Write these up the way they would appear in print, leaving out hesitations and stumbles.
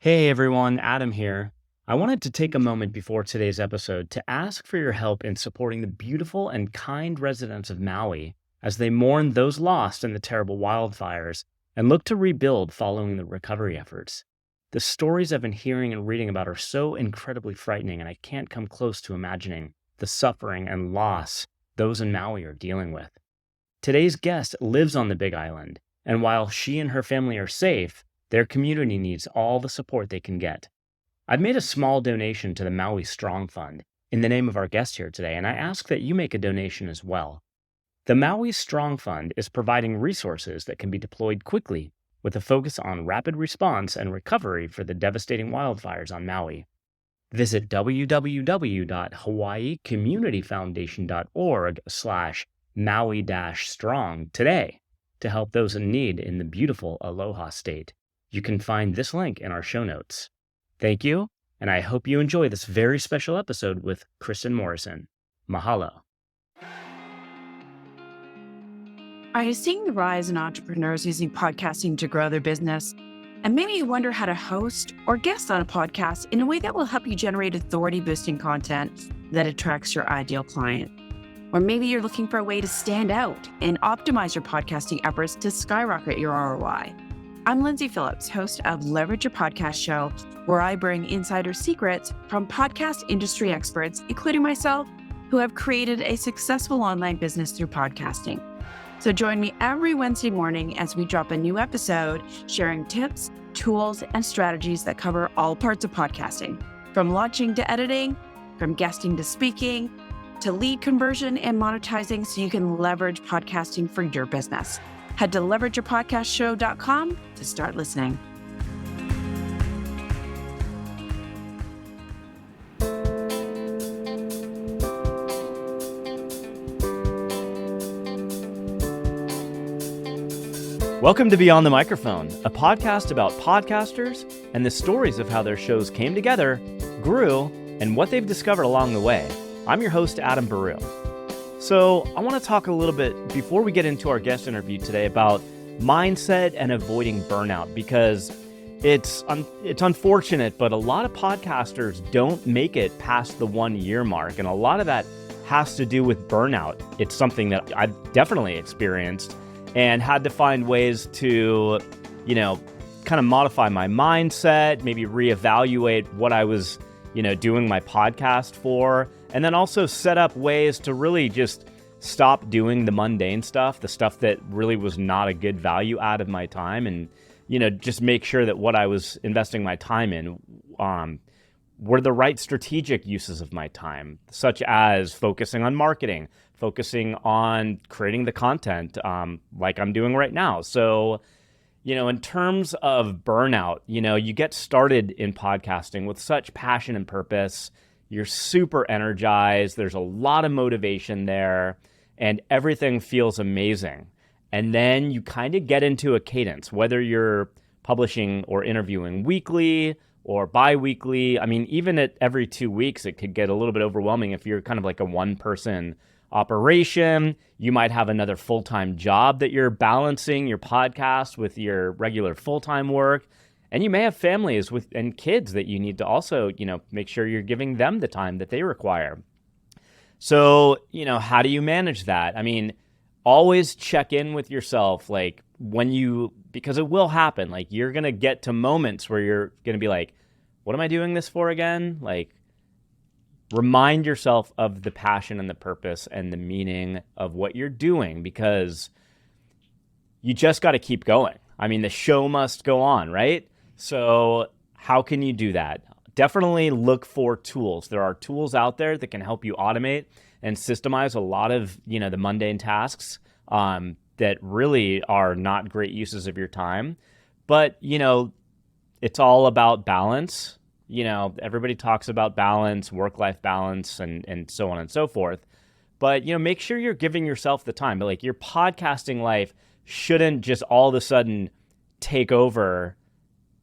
Hey everyone, Adam here. I wanted to take a moment before today's episode to ask for your help in supporting the beautiful and kind residents of Maui as they mourn those lost in the terrible wildfires and look to rebuild following the recovery efforts. The stories I've been hearing and reading about are so incredibly frightening, and I can't come close to imagining the suffering and loss those in Maui are dealing with. Today's guest lives on the Big Island, and while she and her family are safe, their community needs all the support they can get. I've made a small donation to the Maui Strong Fund in the name of our guest here today, and I ask that you make a donation as well. The Maui Strong Fund is providing resources that can be deployed quickly with a focus on rapid response and recovery for the devastating wildfires on Maui. Visit www.hawaiicommunityfoundation.org/Maui-strong today to help those in need in the beautiful Aloha State. You can find this link in our show notes. Thank you, and I hope you enjoy this very special episode with Kristin Morrison. Mahalo. Are you seeing the rise in entrepreneurs using podcasting to grow their business? And maybe you wonder how to host or guest on a podcast in a way that will help you generate authority-boosting content that attracts your ideal client. Or maybe you're looking for a way to stand out and optimize your podcasting efforts to skyrocket your ROI. I'm Lindsay Phillips, host of Leverage Your Podcast Show, where I bring insider secrets from podcast industry experts, including myself, who have created a successful online business through podcasting. So join me every Wednesday morning as we drop a new episode, sharing tips, tools, and strategies that cover all parts of podcasting, from launching to editing, from guesting to speaking, to lead conversion and monetizing so you can leverage podcasting for your business. Head to leverageyourpodcastshow.com to start listening. Welcome to Beyond the Microphone, a podcast about podcasters and the stories of how their shows came together, grew, and what they've discovered along the way. I'm your host, Adam Baruh. So I want to talk a little bit, before we get into our guest interview today, about mindset and avoiding burnout, because it's unfortunate, but a lot of podcasters don't make it past the 1 year mark, and a lot of that has to do with burnout. It's something that I've definitely experienced and had to find ways to, kind of modify my mindset, maybe reevaluate what I was, doing my podcast for, and then also set up ways to really just stop doing the mundane stuff, the stuff that really was not a good value out of my time, and, just make sure that what I was investing my time in were the right strategic uses of my time, such as focusing on marketing, focusing on creating the content like I'm doing right now. So, in terms of burnout, you get started in podcasting with such passion and purpose. You're super energized. There's a lot of motivation there, and everything feels amazing. And then you kind of get into a cadence, whether you're publishing or interviewing weekly or bi-weekly. I mean, even at every 2 weeks, it could get a little bit overwhelming if you're kind of like a one-person operation. You might have another full-time job that you're balancing your podcast with your regular full-time work. And you may have families and kids that you need to also, make sure you're giving them the time that they require. So, how do you manage that? I mean, always check in with yourself, like because it will happen. Like, you're going to get to moments where you're going to be like, what am I doing this for again? Like, remind yourself of the passion and the purpose and the meaning of what you're doing, because you just got to keep going. I mean, the show must go on, right? So how can you do that? Definitely look for tools. There are tools out there that can help you automate and systemize a lot of, the mundane tasks that really are not great uses of your time. But, it's all about balance. Everybody talks about balance, work-life balance, and so on and so forth. But, make sure you're giving yourself the time. But like, your podcasting life shouldn't just all of a sudden take over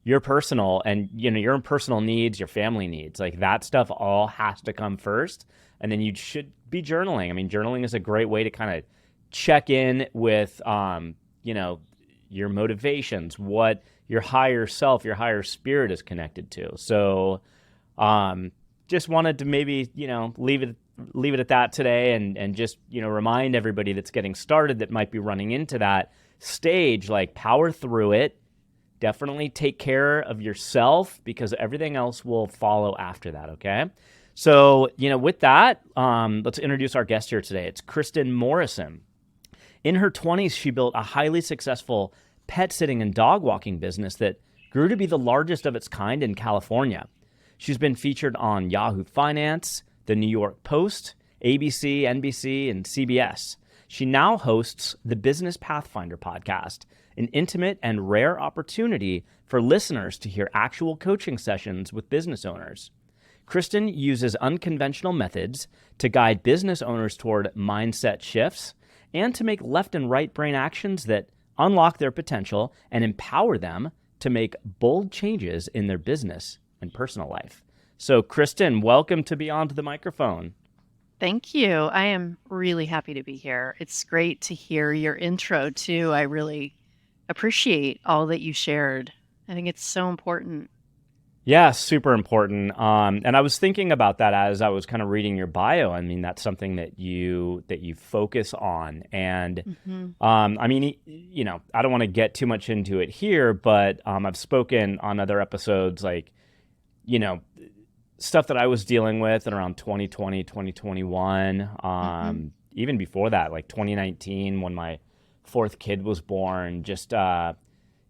your personal and, your own personal needs, your family needs. Like, that stuff all has to come first. And then you should be journaling. I mean, journaling is a great way to kind of check in with, your motivations, what your higher self, your higher spirit is connected to. So just wanted to maybe, leave it at that today, and just, remind everybody that's getting started that might be running into that stage, like, power through it. Definitely take care of yourself, because everything else will follow after that, okay? So, with that, let's introduce our guest here today. It's Kristin Morrison. In her 20s, she built a highly successful pet sitting and dog walking business that grew to be the largest of its kind in California. She's been featured on Yahoo Finance, the New York Post, ABC, NBC, and CBS. She now hosts the Business Pathfinder podcast, an intimate and rare opportunity for listeners to hear actual coaching sessions with business owners. Kristin uses unconventional methods to guide business owners toward mindset shifts and to make left and right brain actions that unlock their potential and empower them to make bold changes in their business and personal life. So, Kristin, welcome to Beyond the Microphone. Thank you. I am really happy to be here. It's great to hear your intro, too. I really appreciate all that you shared. I think it's so important. Yeah, super important. And I was thinking about that as I was kind of reading your bio. I mean, that's something that you focus on. And I mean, I don't want to get too much into it here, but I've spoken on other episodes, like, stuff that I was dealing with in around 2020, 2021, even before that, like 2019, when my fourth kid was born, just, the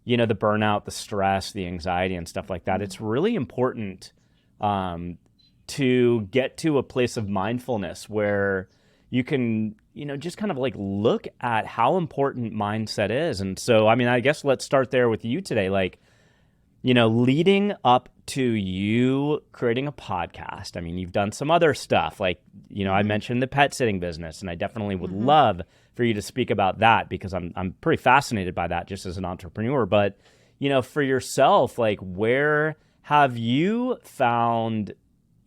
burnout, the stress, the anxiety and stuff like that. It's really important to get to a place of mindfulness where you can, just kind of like look at how important mindset is. And so, I mean, I guess let's start there with you today. Like, leading up to you creating a podcast. I mean, you've done some other stuff, like, I mentioned the pet sitting business, and I definitely would love for you to speak about that, because I'm pretty fascinated by that just as an entrepreneur. But, for yourself, like, where have you found,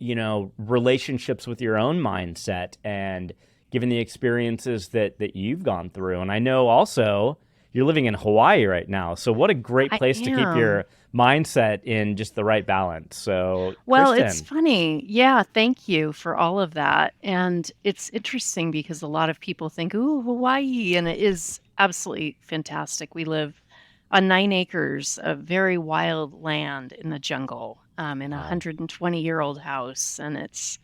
relationships with your own mindset, and given the experiences that you've gone through? And I know also you're living in Hawaii right now. So what a great place to keep your mindset in just the right balance. So, well, Kristin. It's funny. Yeah, thank you for all of that. And it's interesting because a lot of people think, ooh, Hawaii, and it is absolutely fantastic. We live on 9 acres of very wild land in the jungle, in a 120-year-old house, and it's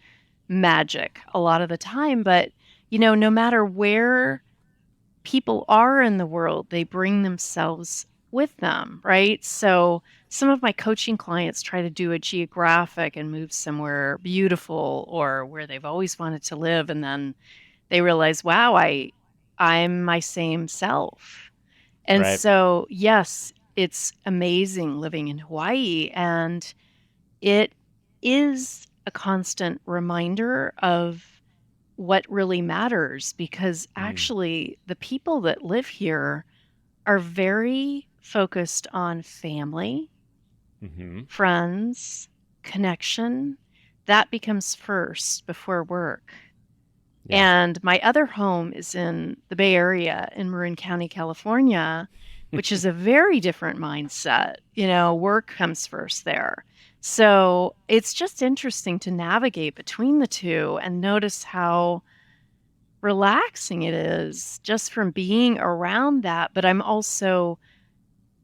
magic a lot of the time. But, no matter where people are in the world, they bring themselves with them, right? So some of my coaching clients try to do a geographic and move somewhere beautiful or where they've always wanted to live, and then they realize, wow, I'm my same self. And Right. so, yes, it's amazing living in Hawaii, and it is a constant reminder of what really matters, because actually the people that live here are very focused on family, friends, connection. That becomes first before work. Yeah. And my other home is in the Bay Area in Marin County, California, which is a very different mindset. Work comes first there. So it's just interesting to navigate between the two and notice how relaxing it is just from being around that. But I'm also,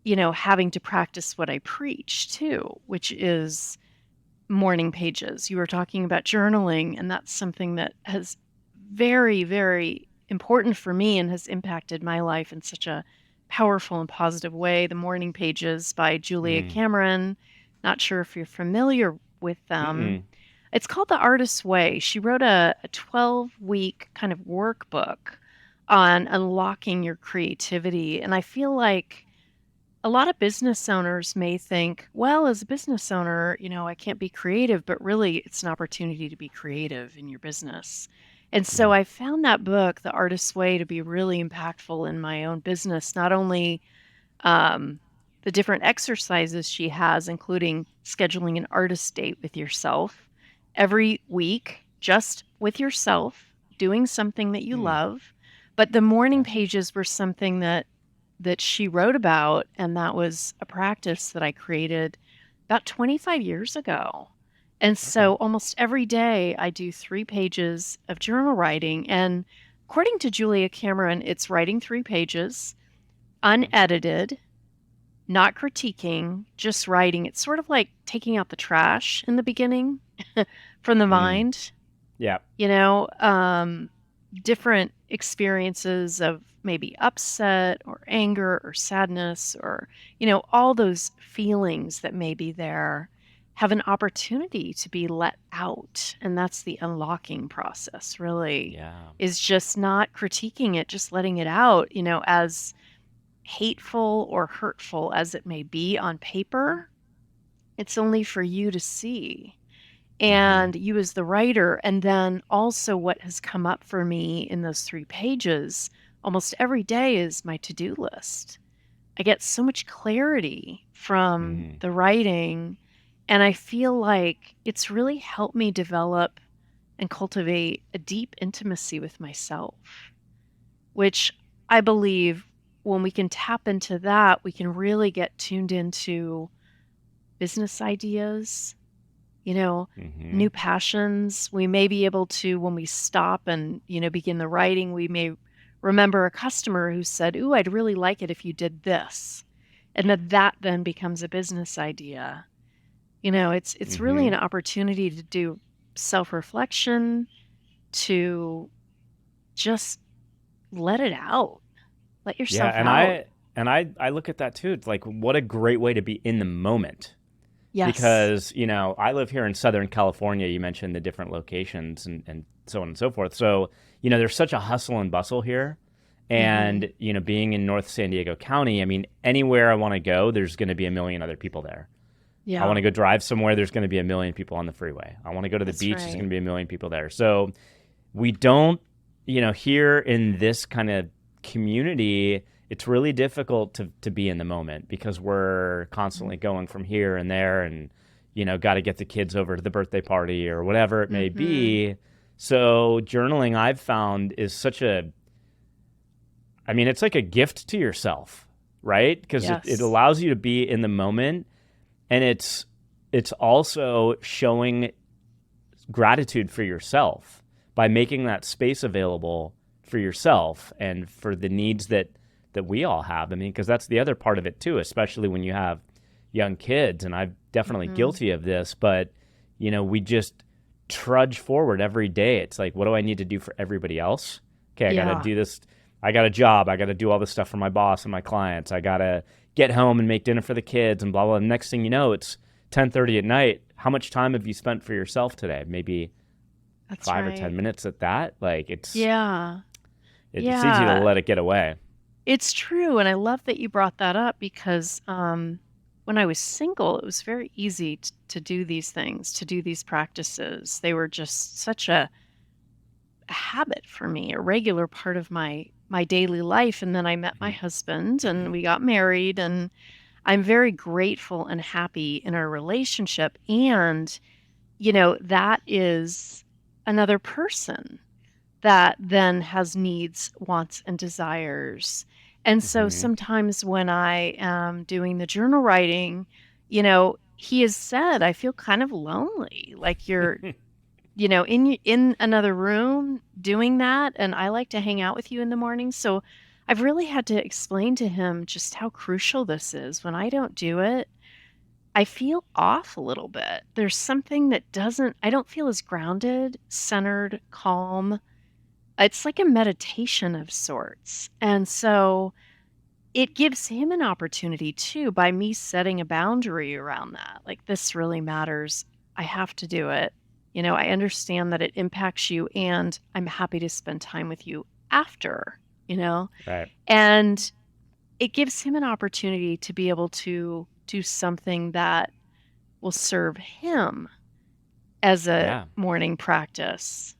having to practice what I preach too, which is morning pages. You were talking about journaling, and that's something that has very, very important for me and has impacted my life in such a powerful and positive way. The Morning Pages by Julia Cameron. Not sure if you're familiar with them. It's called The Artist's Way. She wrote a 12-week kind of workbook on unlocking your creativity. And I feel like a lot of business owners may think, well, as a business owner, I can't be creative, but really it's an opportunity to be creative in your business. And so I found that book, The Artist's Way, to be really impactful in my own business. Not only the different exercises she has, including scheduling an artist date with yourself every week, just with yourself, doing something that you love. But the morning pages were something that that she wrote about, and that was a practice that I created about 25 years ago. And so almost every day I do 3 pages of journal writing. And according to Julia Cameron, it's writing 3 pages, unedited, not critiquing, just writing. It's sort of like taking out the trash in the beginning from the mind. Yeah. Different experiences of maybe upset or anger or sadness or, all those feelings that may be there have an opportunity to be let out. And that's the unlocking process, really, is just not critiquing it, just letting it out, as hateful or hurtful as it may be on paper. It's only for you to see. And you as the writer, and then also what has come up for me in those 3 pages almost every day is my to-do list. I get so much clarity from the writing, and I feel like it's really helped me develop and cultivate a deep intimacy with myself, which I believe when we can tap into that, we can really get tuned into business ideas, new passions. We may be able to, when we stop and, begin the writing, we may remember a customer who said, "Ooh, I'd really like it if you did this." And that then becomes a business idea. It's really an opportunity to do self-reflection, to just let it out. Let yourself out. I look at that too. It's like, what a great way to be in the moment. Yes. Because, I live here in Southern California. You mentioned the different locations and so on and so forth. So, there's such a hustle and bustle here. And, being in North San Diego County, I mean, anywhere I want to go, there's going to be a million other people there. Yeah. I want to go drive somewhere, there's going to be a million people on the freeway. I want to go to the beach, there's going to be a million people there. So we don't, here in this kind of community, it's really difficult to be in the moment because we're constantly going from here and there and, got to get the kids over to the birthday party or whatever it may be. So journaling, I've found, is it's like a gift to yourself, right? Because it allows you to be in the moment, and it's also showing gratitude for yourself by making that space available for yourself and for the needs that we all have. I mean, because that's the other part of it too, especially when you have young kids. And I'm definitely guilty of this, but, we just trudge forward every day. It's like, what do I need to do for everybody else? Okay, I got to do this. I got a job. I got to do all this stuff for my boss and my clients. I got to get home and make dinner for the kids and blah, blah. And next thing you know, it's 10:30 at night. How much time have you spent for yourself today? Maybe 5 or 10 minutes at that. Like it's easy to let it get away. It's true. And I love that you brought that up because when I was single, it was very easy to do these things, to do these practices. They were just such a habit for me, a regular part of my daily life. And then I met my husband and we got married, and I'm very grateful and happy in our relationship. And, that is another person that then has needs, wants, and desires. And so sometimes when I am doing the journal writing, he has said, I feel kind of lonely, like you're, in another room doing that. And I like to hang out with you in the morning. So I've really had to explain to him just how crucial this is. When I don't do it, I feel off a little bit. There's something that I don't feel as grounded, centered, calm. It's like a meditation of sorts. And so it gives him an opportunity too, by me setting a boundary around that. Like, this really matters. I have to do it. I understand that it impacts you, and I'm happy to spend time with you after, Right. And it gives him an opportunity to be able to do something that will serve him as a morning practice.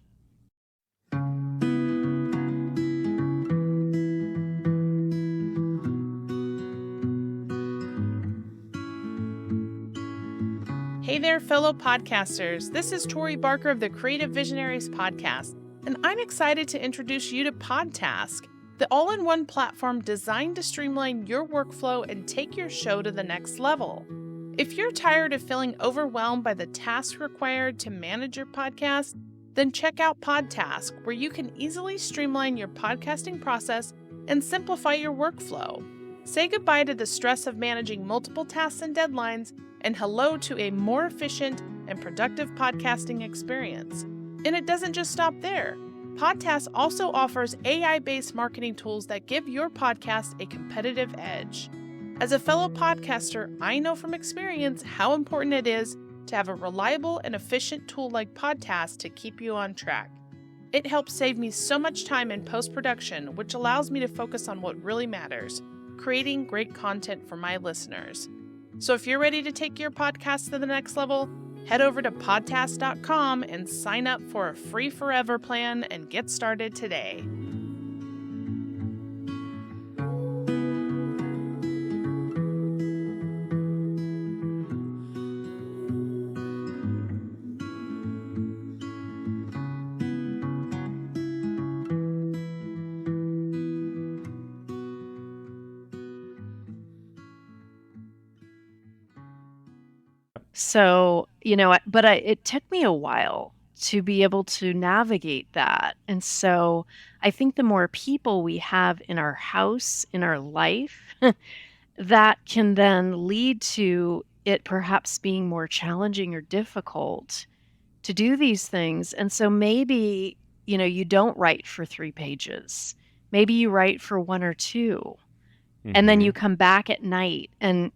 Hey there, fellow podcasters. This is Tori Barker of the Creative Visionaries podcast, and I'm excited to introduce you to Podtask. the all-in-one platform designed to streamline your workflow and take your show to the next level. If you're tired of feeling overwhelmed by the tasks required to manage your podcast, then check out Podtask, where you can easily streamline your podcasting process and simplify your workflow. Say goodbye to the stress of managing multiple tasks and deadlines, and hello to a more efficient and productive podcasting experience. And it doesn't just stop there. Podtask also offers AI-based marketing tools that give your podcast a competitive edge. As a fellow podcaster, I know from experience how important it is to have a reliable and efficient tool like Podtask to keep you on track. It helps save me so much time in post-production, which allows me to focus on what really matters, creating great content for my listeners. So if you're ready to take your podcast to the next level, head over to podtask.com and sign up for a free forever plan and get started today. So, it took me a while to be able to navigate that. And so I think the more people we have in our house, in our life, that can then lead to it perhaps being more challenging or difficult to do these things. And so maybe, you don't write for 3 pages. Maybe you write for 1 or 2. And then you come back at night and,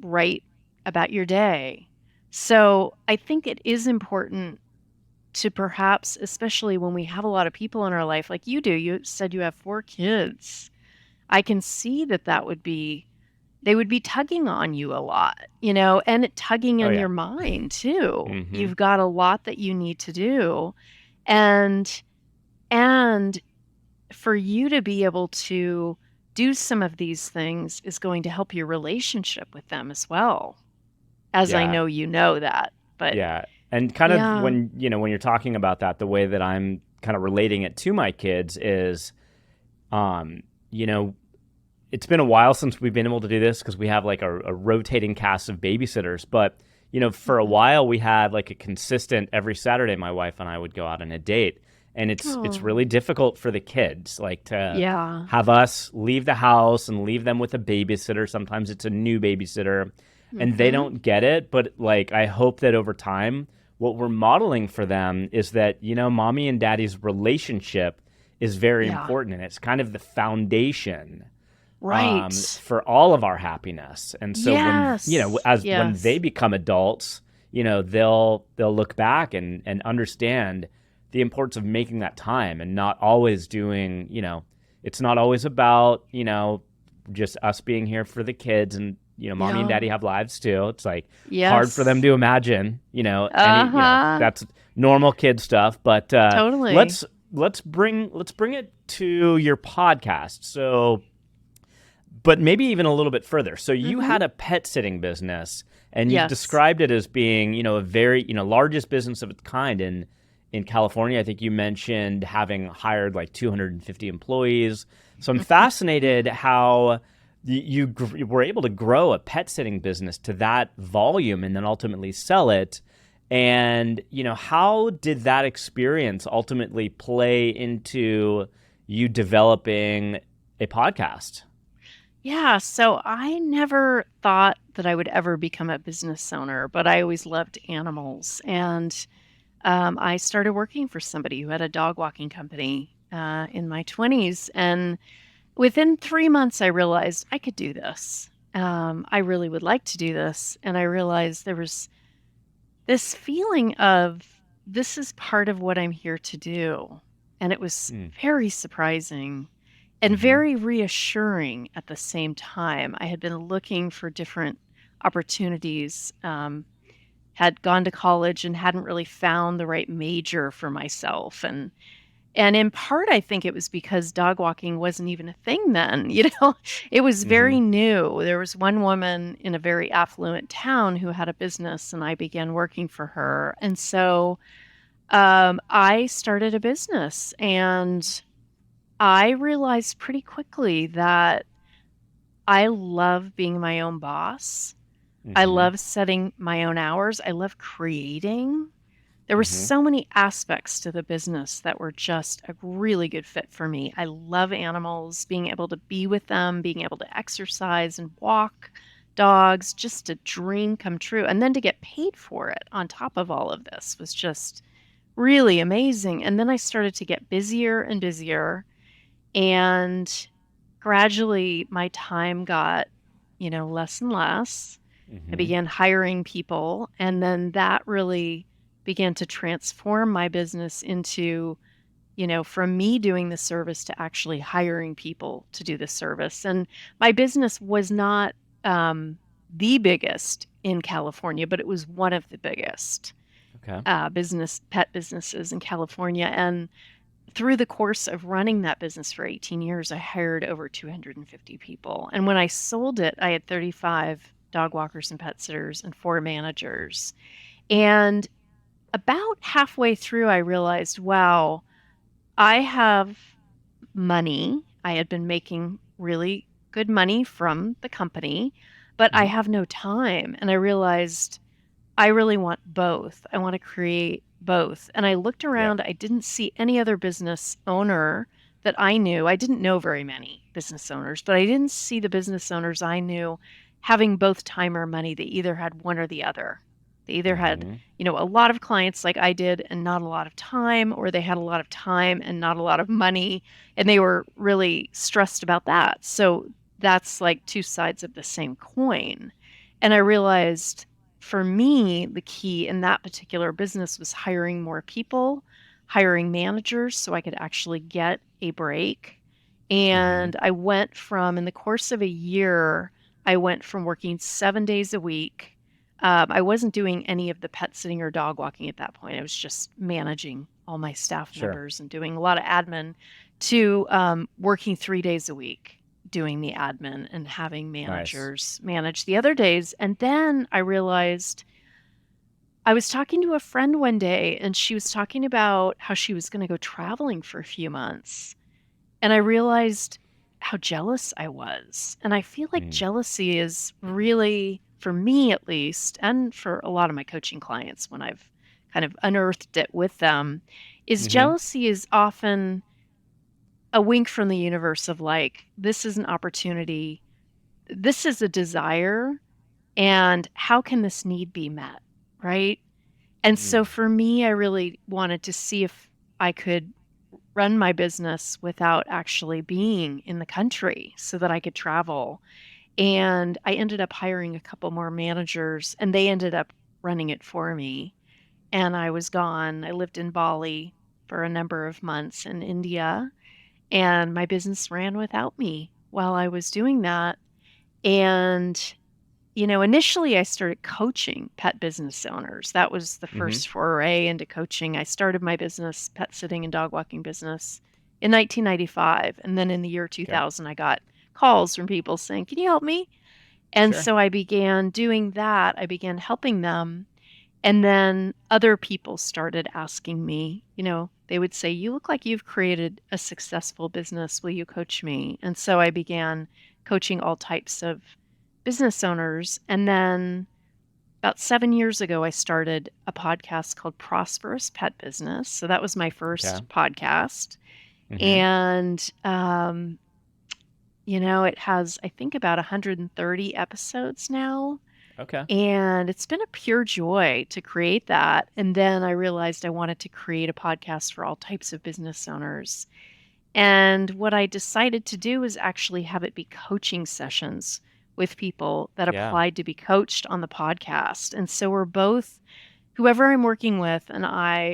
write about your day. So I think it is important to perhaps, especially when we have a lot of people in our life, like you do, you said you have 4 kids. I can see that they would be tugging on you a lot, and tugging on your mind too. You've got a lot that you need to do. And for you to be able to do some of these things is going to help your relationship with them as well. As I know that, but yeah. And kind of when you're talking about that, the way that I'm kind of relating it to my kids is, it's been a while since we've been able to do this because we have like a rotating cast of babysitters. But, for a while we had like a consistent every Saturday, my wife and I would go out on a date. And it's really difficult for the kids, like to have us leave the house and leave them with a babysitter. Sometimes it's a new babysitter. And they don't get it, but like I hope that over time, what we're modeling for them is that, mommy and daddy's relationship is very important, and it's kind of the foundation, right, for all of our happiness. And so when they become adults, they'll look back and understand the importance of making that time and not always doing, it's not always about, just us being here for the kids and. Mommy and daddy have lives too. It's like hard for them to imagine, that's normal kid stuff. But totally. Let's bring it to your podcast. So, but maybe even a little bit further. So you had a pet sitting business, and you described it as being, a very, largest business of its kind in California. I think you mentioned having hired like 250 employees. So I'm fascinated how you were able to grow a pet sitting business to that volume and then ultimately sell it. And, how did that experience ultimately play into you developing a podcast? Yeah, so I never thought that I would ever become a business owner, but I always loved animals. And I started working for somebody who had a dog walking company in my 20s. And within 3 months, I realized I could do this. I really would like to do this. And I realized there was this feeling of this is part of what I'm here to do. And it was very surprising and very reassuring at the same time. I had been looking for different opportunities, had gone to college and hadn't really found the right major for myself. And in part, I think it was because dog walking wasn't even a thing then. It was very new. There was one woman in a very affluent town who had a business, and I began working for her. And so I started a business, and I realized pretty quickly that I love being my own boss. I Mm-hmm. love setting my own hours. I love creating. There were Mm-hmm. so many aspects to the business that were just a really good fit for me. I love animals, being able to be with them, being able to exercise and walk dogs, just a dream come true. And then to get paid for it on top of all of this was just really amazing. And then I started to get busier and busier. And gradually my time got, less and less. I Mm-hmm. began hiring people, and then that really began to transform my business into, from me doing the service to actually hiring people to do the service. And my business was not the biggest in California, but it was one of the biggest Okay. pet businesses in California. And through the course of running that business for 18 years, I hired over 250 people. And when I sold it, I had 35 dog walkers and pet sitters and 4 managers. And about halfway through, I realized, wow, I have money. I had been making really good money from the company, but I Mm-hmm. have no time. And I realized I really want both. I want to create both. And I looked Yep. around, I didn't see any other business owner that I knew. I didn't know very many business owners, but I didn't see the business owners I knew having both time or money. They either had one or the other. They either had, Mm-hmm. a lot of clients like I did and not a lot of time, or they had a lot of time and not a lot of money. And they were really stressed about that. So that's like two sides of the same coin. And I realized for me, the key in that particular business was hiring more people, hiring managers so I could actually get a break. Mm-hmm. And I went from, in the course of a year, I went from working 7 days a week. I wasn't doing any of the pet sitting or dog walking at that point. I was just managing all my staff Sure. members and doing a lot of admin to working 3 days a week doing the admin and having Nice. managers manage the other days. And then I realized I was talking to a friend one day and she was talking about how she was going to go traveling for a few months. And I realized how jealous I was. And I feel like Mm. jealousy is really, for me at least, and for a lot of my coaching clients when I've kind of unearthed it with them, is Mm-hmm. jealousy is often a wink from the universe of like, this is an opportunity, this is a desire, and how can this need be met? Right. And so Mm. for me, I really wanted to see if I could run my business without actually being in the country so that I could travel. And I ended up hiring a couple more managers and they ended up running it for me. And I was gone. I lived in Bali for a number of months in India, and my business ran without me while I was doing that. And initially I started coaching pet business owners. That was the Mm-hmm. first foray into coaching. I started my business, pet sitting and dog walking business, in 1995. And then in the year Okay. 2000, I got calls from people saying, "Can you help me?" And Sure. so I began doing that. I began helping them. And then other people started asking me, they would say, "You look like you've created a successful business. Will you coach me?" And so I began coaching all types of business owners. And then about 7 years ago, I started a podcast called Prosperous Pet Business. So that was my Okay. first podcast. Mm-hmm. And, it has, I think, about 130 episodes now. Okay. And it's been a pure joy to create that. And then I realized I wanted to create a podcast for all types of business owners. And what I decided to do is actually have it be coaching sessions with people that Yeah. applied to be coached on the podcast. And so we're both, whoever I'm working with and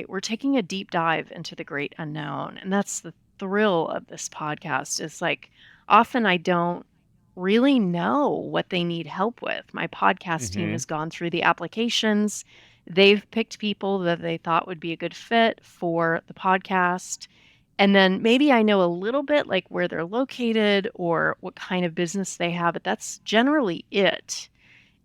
we're taking a deep dive into the great unknown. And that's the thrill of this podcast is like, often I don't really know what they need help with. My podcast team Mm-hmm. has gone through the applications. They've picked people that they thought would be a good fit for the podcast. And then maybe I know a little bit like where they're located or what kind of business they have, but that's generally it.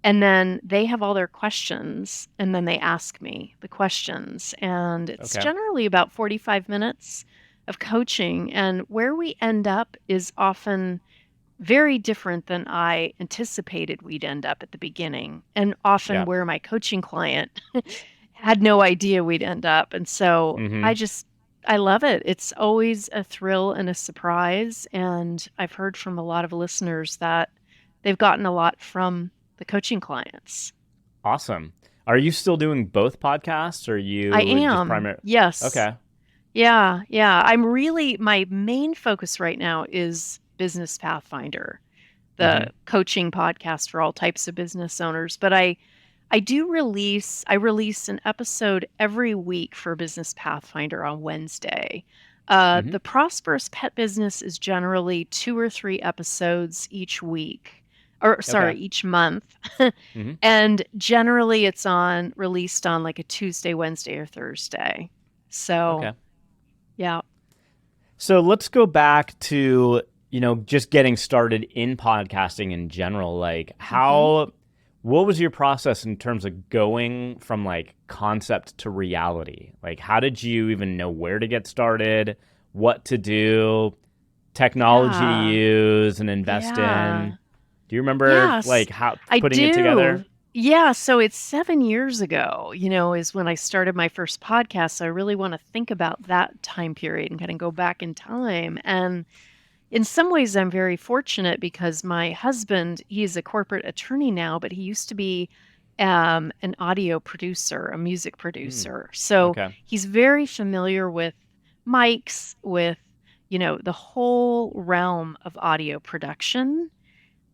And then they have all their questions and then they ask me the questions. And it's Okay. generally about 45 minutes of coaching, and where we end up is often very different than I anticipated we'd end up at the beginning, and often Yeah. where my coaching client had no idea we'd end up. And so Mm-hmm. I love it. It's always a thrill and a surprise. And I've heard from a lot of listeners that they've gotten a lot from the coaching clients. Awesome. Are you still doing both podcasts, or are you I just am. Yes. Okay. Yeah. Yeah. My main focus right now is Business Pathfinder, Mm-hmm. the coaching podcast for all types of business owners. But I release an episode every week for Business Pathfinder on Wednesday. Mm-hmm. The Prosperous Pet Business is generally 2 or 3 episodes each week, Okay. each month. Mm-hmm. And generally it's released on like a Tuesday, Wednesday, or Thursday. So, Okay. yeah. So let's go back to, just getting started in podcasting in general. Like what was your process in terms of going from like concept to reality? Like, how did you even know where to get started, what to do, technology to Yeah. use and invest Yeah. in? Do you remember Yes, like how I putting it together? do. Yeah, so it's 7 years ago, is when I started my first podcast. So I really want to think about that time period and kind of go back in time. And in some ways, I'm very fortunate because my husband, he's a corporate attorney now, but he used to be an audio producer, a music producer. So Okay. he's very familiar with mics, with, the whole realm of audio production.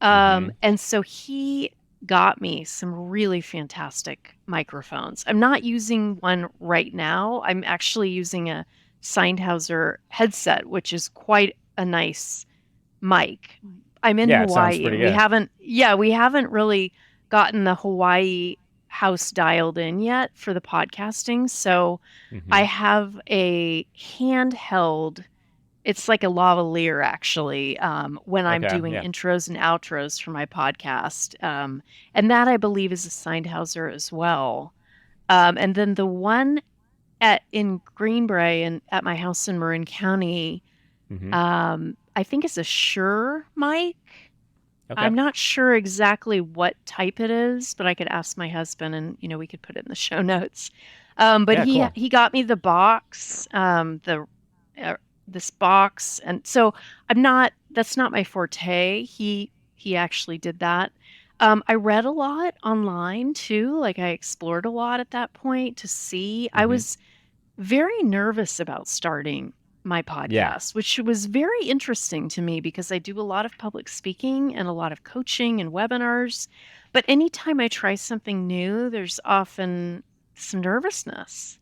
Mm-hmm. And so he got me some really fantastic microphones. I'm not using one right now. I'm actually using a Sennheiser headset, which is quite a nice mic. I'm in Yeah, it sounds Hawaii pretty and good. we haven't really gotten the Hawaii house dialed in yet for the podcasting. So Mm-hmm. I have a handheld, it's like a lavalier actually, when I'm Okay. doing Yeah. intros and outros for my podcast. And that I believe is a Sennheiser as well. And then the one in Greenbrae and at my house in Marin County, Mm-hmm. I think it's a Shure mic. Okay. I'm not sure exactly what type it is, but I could ask my husband and, we could put it in the show notes. But Yeah, cool. he got me the box, this box. And so that's not my forte. He actually did that. I read a lot online too. Like I explored a lot at that point to see. I Mm-hmm. was very nervous about starting my Yeah. podcast, which was very interesting to me because I do a lot of public speaking and a lot of coaching and webinars. But anytime I try something new, there's often some nervousness.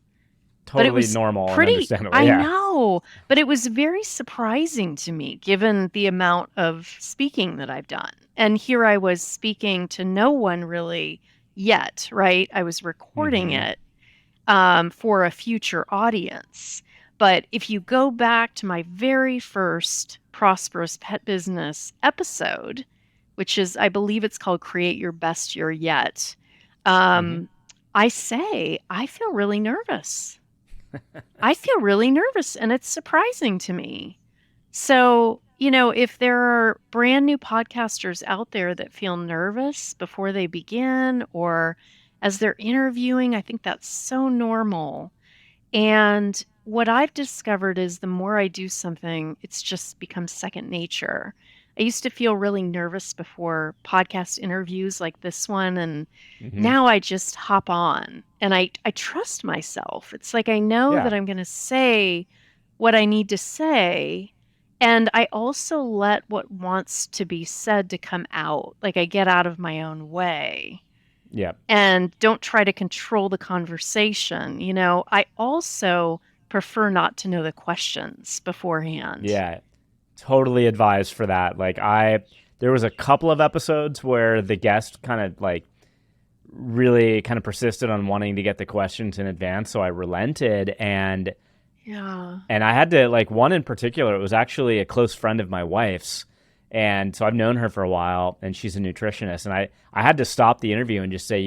But it Totally was normal and pretty, understandable. I Yeah. know, but it was very surprising to me given the amount of speaking that I've done. And here I was speaking to no one really yet, right? I was recording Mm-hmm. it for a future audience. But if you go back to my very first Prosperous Pet Business episode, which is, I believe it's called Create Your Best Year Yet, Mm-hmm. I say, I feel really nervous. I feel really nervous, and it's surprising to me. So, if there are brand new podcasters out there that feel nervous before they begin or as they're interviewing, I think that's so normal. And what I've discovered is the more I do something, it's just become second nature. I used to feel really nervous before podcast interviews like this one, and Mm-hmm. now I just hop on and I trust myself. It's like I know Yeah. that I'm going to say what I need to say. And I also let what wants to be said to come out. Like I get out of my own way Yeah. and don't try to control the conversation. I also prefer not to know the questions beforehand. Yeah. Totally advised for that. Like there was a couple of episodes where the guest kind of like really kind of persisted on wanting to get the questions in advance, so I relented and Yeah. I had to, like, one in particular, it was actually a close friend of my wife's, and so I've known her for a while and she's a nutritionist, and I had to stop the interview and just say,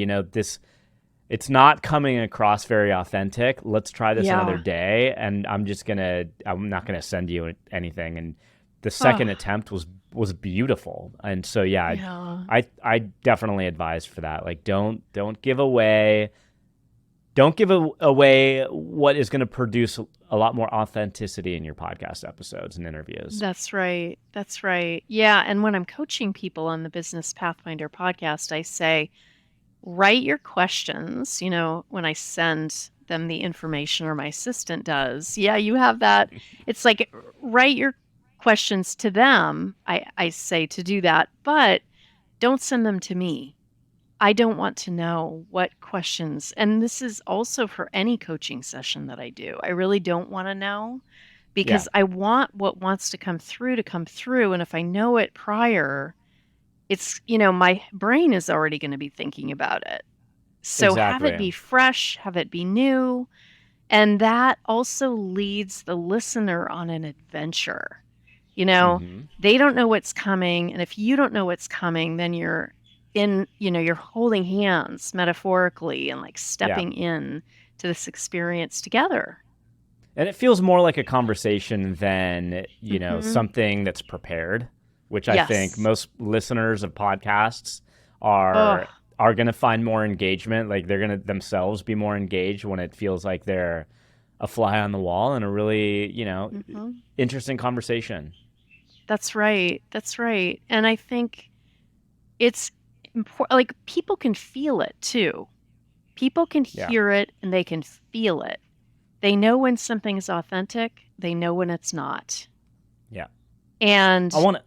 it's not coming across very authentic. Let's try this Yeah. another day. And I'm not going to send you anything. And the second attempt was beautiful. And so, Yeah. I definitely advise for that. Like, don't give away what is going to produce a lot more authenticity in your podcast episodes and interviews. That's right. That's right. Yeah. And when I'm coaching people on the Business Pathfinder podcast, I say, write your questions, when I send them the information, or my assistant does. Yeah, you have that. It's like, write your questions to them. I say to do that, but don't send them to me. I don't want to know what questions, and this is also for any coaching session that I do. I really don't want to know, because I want what wants to come through. And if I know it prior, it's, my brain is already going to be thinking about it. So have it be fresh, have it be new. And that also leads the listener on an adventure. They don't know what's coming. And if you don't know what's coming, then you're holding hands metaphorically and like stepping in to this experience together. And it feels more like a conversation than, something that's prepared, which I think most listeners of podcasts are going to find more engagement. Like, they're going to themselves be more engaged when it feels like they're a fly on the wall in a really, interesting conversation. That's right. That's right. And I think it's important. Like, people can feel it too. People can hear it and they can feel it. They know when something is authentic. They know when it's not. Yeah. And I want to.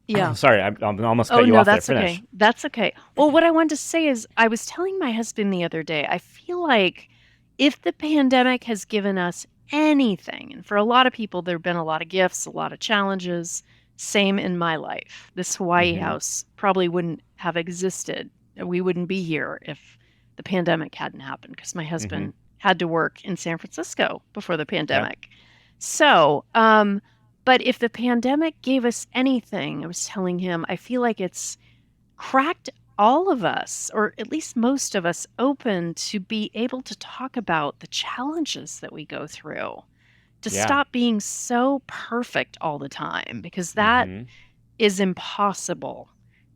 Yeah. Sorry, I almost cut you off there. Finish. Okay. That's okay. Well, what I wanted to say is, I was telling my husband the other day, I feel like if the pandemic has given us anything, and for a lot of people, there have been a lot of gifts, a lot of challenges, same in my life. This Hawaii house probably wouldn't have existed. We wouldn't be here if the pandemic hadn't happened, because my husband had to work in San Francisco before the pandemic. Yep. So, but if the pandemic gave us anything, I was telling him, I feel like it's cracked all of us, or at least most of us, open to be able to talk about the challenges that we go through, to stop being so perfect all the time, because that is impossible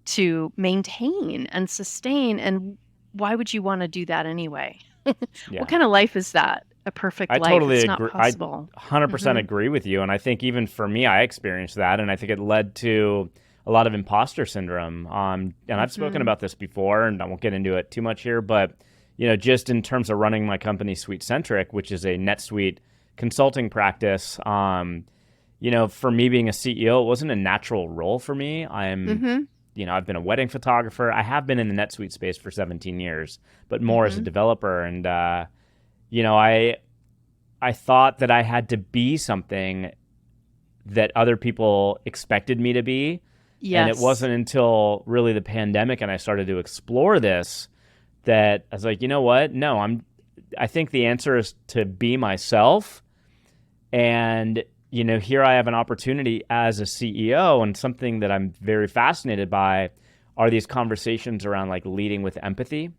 to maintain and sustain. And why would you want to do that anyway? What kind of life is that? A perfect life? Totally it's agree. Not possible. I 100% agree with you. And I think even for me, I experienced that. And I think it led to a lot of imposter syndrome. And I've spoken about this before, and I won't get into it too much here. But, just in terms of running my company, SuiteCentric, which is a NetSuite consulting practice, for me being a CEO, it wasn't a natural role for me. I've been a wedding photographer. I have been in the NetSuite space for 17 years, but more as a developer. And, I thought that I had to be something that other people expected me to be. Yes. And it wasn't until really the pandemic and I started to explore this that I was like, you know what? No, I think the answer is to be myself. And, here I have an opportunity as a CEO, and something that I'm very fascinated by are these conversations around like leading with empathy.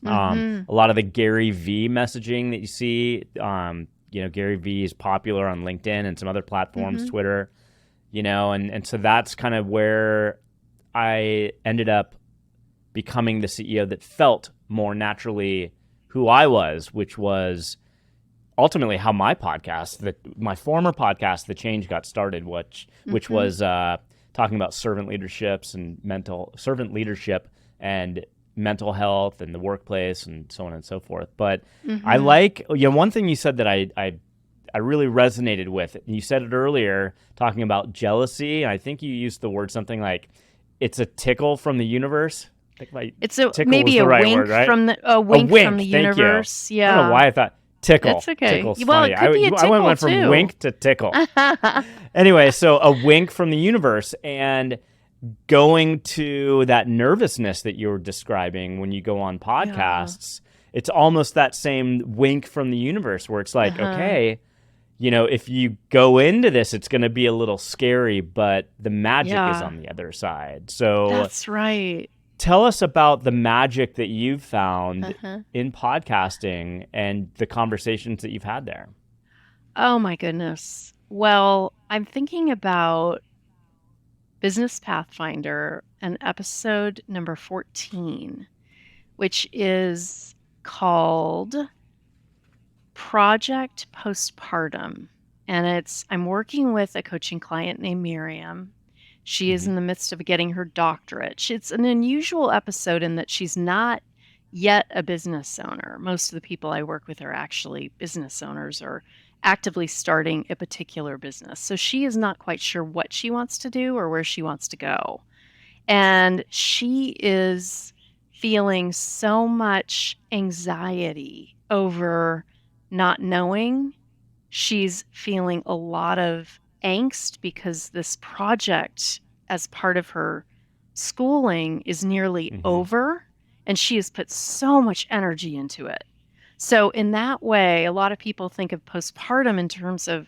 A lot of the Gary V messaging that you see, Gary V is popular on LinkedIn and some other platforms, Twitter, and so that's kind of where I ended up becoming the CEO that felt more naturally who I was, which was ultimately how my former podcast, The Change, got started, which was talking about servant leadership and mental health and the workplace and so on and so forth. But I like, one thing you said that I really resonated with. You said it earlier, talking about jealousy. I think you used the word something like, it's a tickle from the universe. It's maybe a wink word, right? From the from the universe. Yeah. I don't know why I thought tickle. That's okay. Tickle's Well, funny. it could be a tickle I went from wink to tickle. Anyway, so a wink from the universe, and going to that nervousness that you were describing when you go on podcasts, it's almost that same wink from the universe where it's like, okay, if you go into this, it's going to be a little scary, but the magic is on the other side. So that's right. tell us about the magic that you've found Uh-huh. in podcasting and the conversations that you've had there. Oh my goodness. Well, I'm thinking about Business Pathfinder and episode number 14, which is called Project Postpartum. And I'm working with a coaching client named Miriam. She is in the midst of getting her doctorate. It's an unusual episode in that she's not yet a business owner. Most of the people I work with are actually business owners or actively starting a particular business. So she is not quite sure what she wants to do or where she wants to go. And she is feeling so much anxiety over not knowing. She's feeling a lot of angst because this project, as part of her schooling, is nearly over, and she has put so much energy into it. So in that way, a lot of people think of postpartum in terms of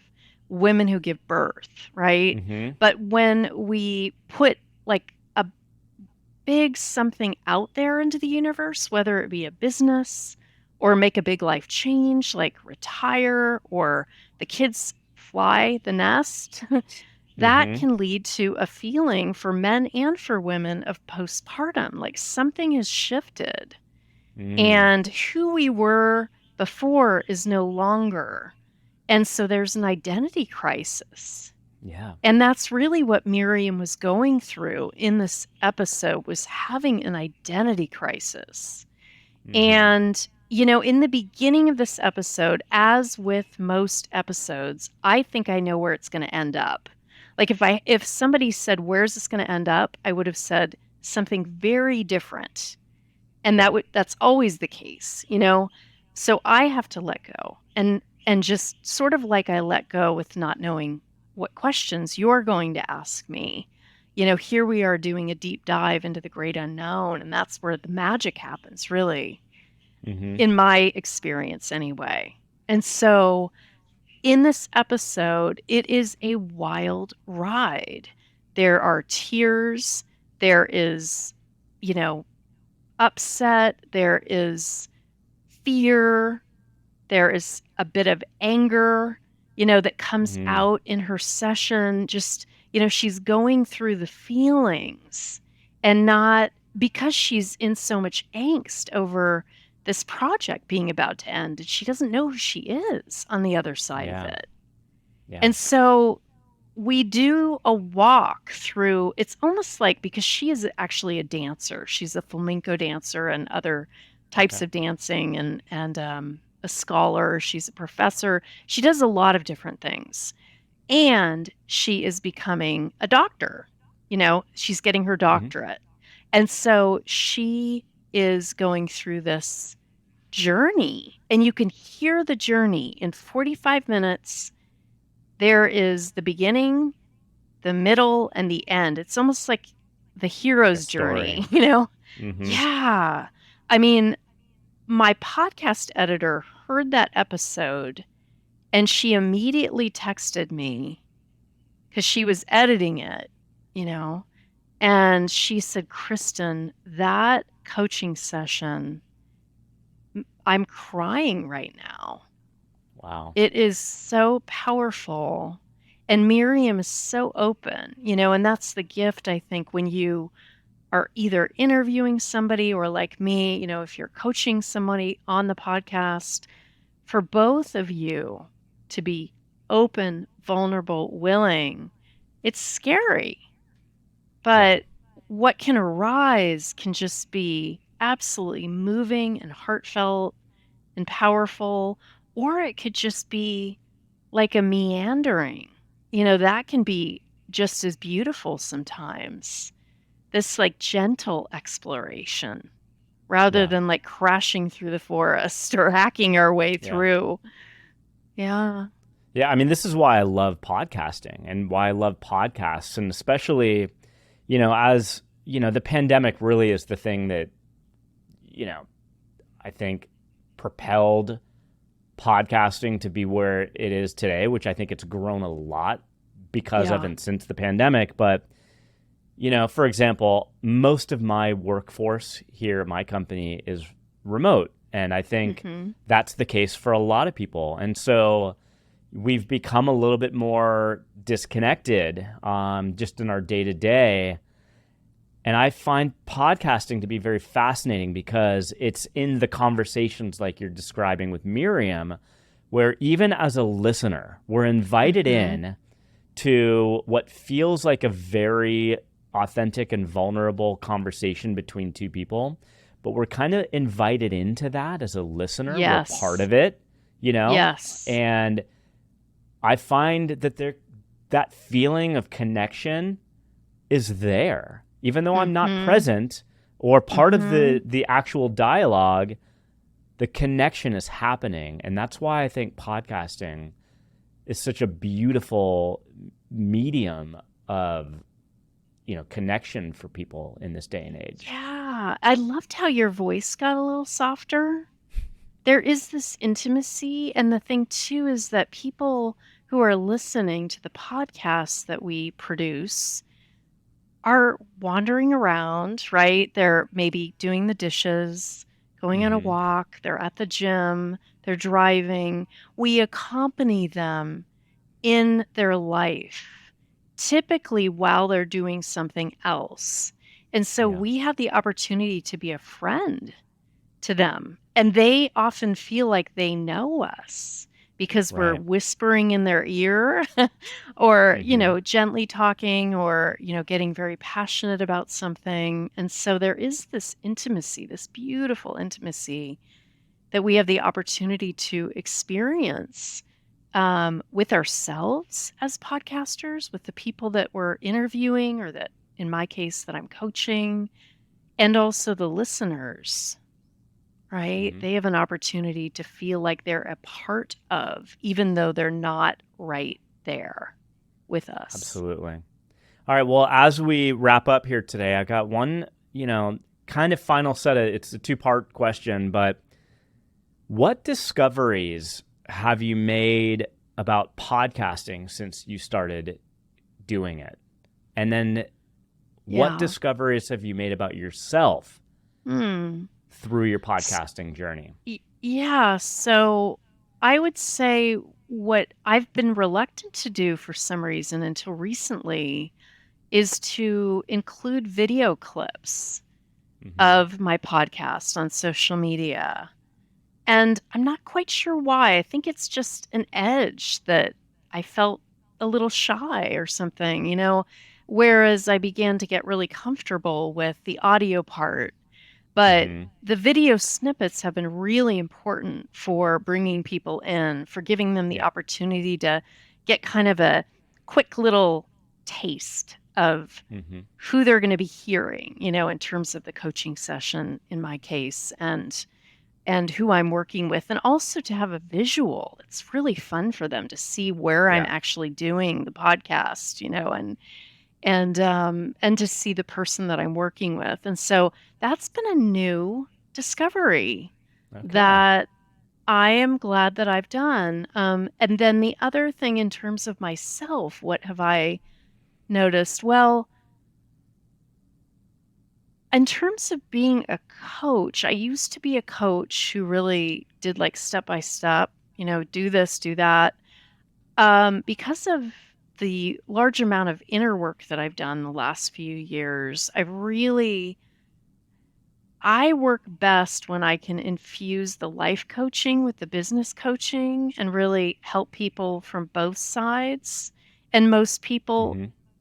women who give birth, right? But when we put like a big something out there into the universe, whether it be a business or make a big life change, like retire or the kids fly the nest, that can lead to a feeling for men and for women of postpartum, like something has shifted. And who we were before is no longer. And so there's an identity crisis. Yeah. And that's really what Miriam was going through in this episode, was having an identity crisis. And, you know, in the beginning of this episode, as with most episodes, I think I know where it's going to end up. Like if somebody said, where's this going to end up? I would have said something very different. And that's always the case, you know? So I have to let go and just sort of like I let go with not knowing what questions you're going to ask me. You know, here we are doing a deep dive into the great unknown, and that's where the magic happens, really, in my experience anyway. And so in this episode, it is a wild ride. There are tears, there is, you know, upset, there is fear, there is a bit of anger, you know, that comes out in her session. Just, you know, she's going through the feelings, and not because she's in so much angst over this project being about to end, and she doesn't know who she is on the other side of it. And so we do a walk through, it's almost like, because she is actually a dancer. She's a flamenco dancer and other types of dancing, and a scholar. She's a professor. She does a lot of different things. And she is becoming a doctor. You know, she's getting her doctorate. And so she is going through this journey, and you can hear the journey in 45 minutes. There is the beginning, the middle, and the end. It's almost like the hero's journey, you know? Yeah. I mean, my podcast editor heard that episode, and she immediately texted me because she was editing it, you know? And she said, Kristin, that coaching session, I'm crying right now. Wow. It is so powerful. And Miriam is so open, you know, and that's the gift, I think, when you are either interviewing somebody or, like me, you know, if you're coaching somebody on the podcast, for both of you to be open, vulnerable, willing, it's scary. But what can arise can just be absolutely moving and heartfelt and powerful, or it could just be like a meandering. You know, that can be just as beautiful sometimes. This like gentle exploration rather than like crashing through the forest or hacking our way through. Yeah. Yeah. I mean, this is why I love podcasting and why I love podcasts. And especially, you know, as, you know, the pandemic really is the thing that, you know, I think propelled podcasting to be where it is today, which I think it's grown a lot because of and since the pandemic. But For example, most of my workforce here at my company is remote. And I think that's the case for a lot of people. And so we've become a little bit more disconnected just in our day-to-day. And I find podcasting to be very fascinating because it's in the conversations like you're describing with Miriam, where even as a listener, we're invited in to what feels like a very authentic and vulnerable conversation between two people, but we're kind of invited into that as a listener. Yes. We're part of it, Yes. And I find that that feeling of connection is there. Even though I'm not present or part of the actual dialogue, the connection is happening. And that's why I think podcasting is such a beautiful medium of connection for people in this day and age. Yeah. I loved how your voice got a little softer. There is this intimacy. And the thing, too, is that people who are listening to the podcasts that we produce are wandering around, right? They're maybe doing the dishes, going on a walk, they're at the gym, they're driving. We accompany them in their life, typically while they're doing something else. And so we have the opportunity to be a friend to them. And they often feel like they know us because we're whispering in their ear or, gently talking or, getting very passionate about something. And so there is this intimacy, this beautiful intimacy that we have the opportunity to experience with ourselves as podcasters, with the people that we're interviewing or that, in my case, that I'm coaching, and also the listeners. Right? They have an opportunity to feel like they're a part of, even though they're not right there with us. Absolutely. All right. Well, as we wrap up here today, I got one, kind of final set of, it's a 2-part question, but what discoveries have you made about podcasting since you started doing it? And then what discoveries have you made about yourself through your podcasting journey? Yeah. So I would say what I've been reluctant to do for some reason until recently is to include video clips of my podcast on social media. And I'm not quite sure why. I think it's just an edge that I felt a little shy or something, whereas I began to get really comfortable with the audio part. But the video snippets have been really important for bringing people in, for giving them the opportunity to get kind of a quick little taste of who they're going to be hearing, in terms of the coaching session, in my case, and who I'm working with, and also to have a visual. It's really fun for them to see where I'm actually doing the podcast, and to see the person that I'm working with. And so that's been a new discovery that I am glad that I've done. And then the other thing in terms of myself, what have I noticed? Well, in terms of being a coach, I used to be a coach who really did like step by step, do this, do that. Because of the large amount of inner work that I've done the last few years, I work best when I can infuse the life coaching with the business coaching and really help people from both sides. And most people,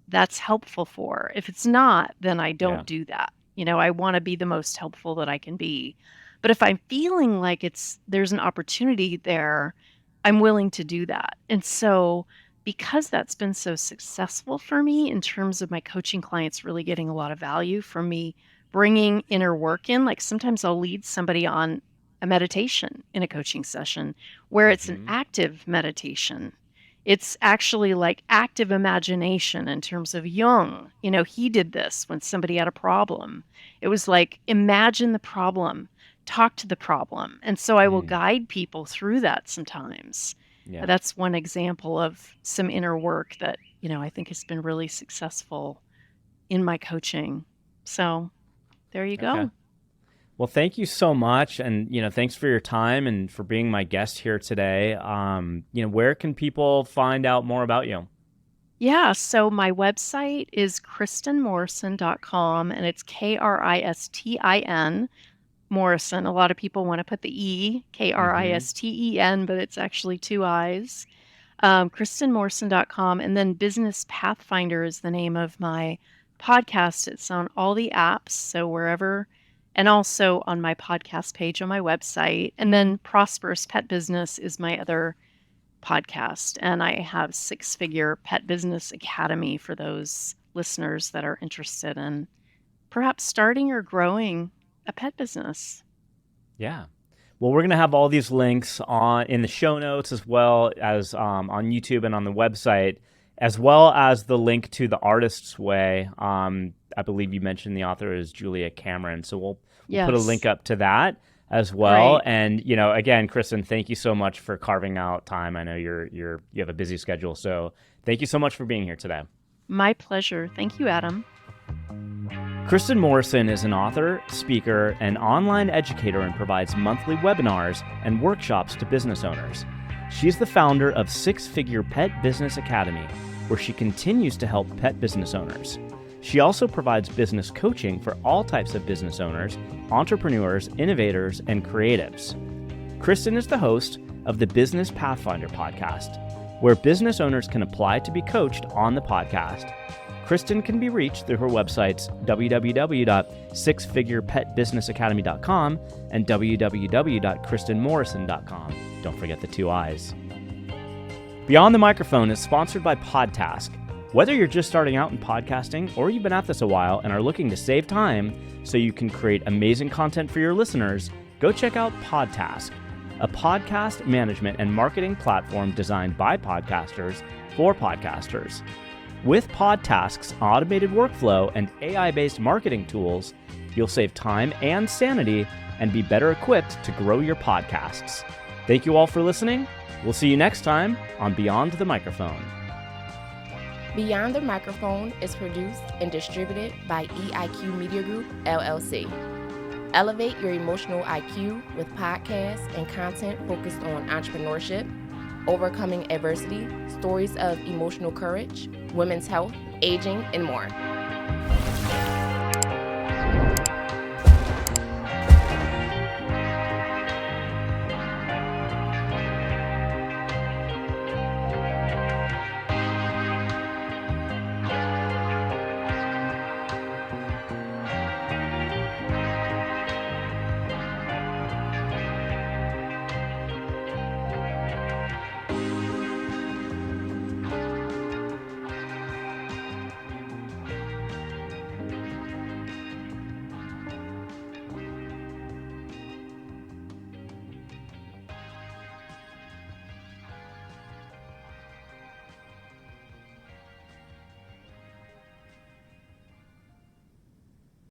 that's helpful for. If it's not, then I don't do that. I want to be the most helpful that I can be. But if I'm feeling like there's an opportunity there, I'm willing to do that. And so because that's been so successful for me in terms of my coaching clients really getting a lot of value from me bringing inner work in, like sometimes I'll lead somebody on a meditation in a coaching session where it's an active meditation. It's actually like active imagination in terms of Jung. He did this when somebody had a problem. It was like, imagine the problem, talk to the problem. And so I will guide people through that sometimes. Yeah. That's one example of some inner work that, I think has been really successful in my coaching. So there you go. Okay. Well, thank you so much. And, thanks for your time and for being my guest here today. Where can people find out more about you? Yeah, so my website is KristinMorrison.com, and it's Kristin Morrison. A lot of people want to put the E, Kristen, but it's actually two I's. KristinMorrison.com, and then Business Pathfinder is the name of my podcast. It's on all the apps, so wherever, and also on my podcast page on my website. And then Prosperous Pet Business is my other podcast, and I have Six Figure Pet Business Academy for those listeners that are interested in perhaps starting or growing a pet business. Yeah. Well, we're going to have all these links in the show notes, as well as on YouTube and on the website, as well as the link to The Artist's Way. I believe you mentioned the author is Julia Cameron, so we'll put a link up to that as well. Great. And again, Kristin, thank you so much for carving out time. I know you have a busy schedule, so thank you so much for being here today. My pleasure. Thank you, Adam. Kristin Morrison is an author, speaker, and online educator, and provides monthly webinars and workshops to business owners. She's the founder of Six Figure Pet Business Academy, where she continues to help pet business owners. She also provides business coaching for all types of business owners, entrepreneurs, innovators, and creatives. Kristin is the host of the Business Pathfinder podcast, where business owners can apply to be coached on the podcast. Kristin can be reached through her websites www.sixfigurepetbusinessacademy.com and www.kristinmorrison.com. Don't forget the two I's. Beyond the Microphone is sponsored by Podtask. Whether you're just starting out in podcasting or you've been at this a while and are looking to save time so you can create amazing content for your listeners, go check out Podtask, a podcast management and marketing platform designed by podcasters for podcasters. With Podtask's automated workflow and AI-based marketing tools, you'll save time and sanity and be better equipped to grow your podcasts. Thank you all for listening. We'll see you next time on Beyond the Microphone. Beyond the Microphone is produced and distributed by EIQ Media Group, LLC. Elevate your emotional IQ with podcasts and content focused on entrepreneurship, overcoming adversity, stories of emotional courage, women's health, aging, and more.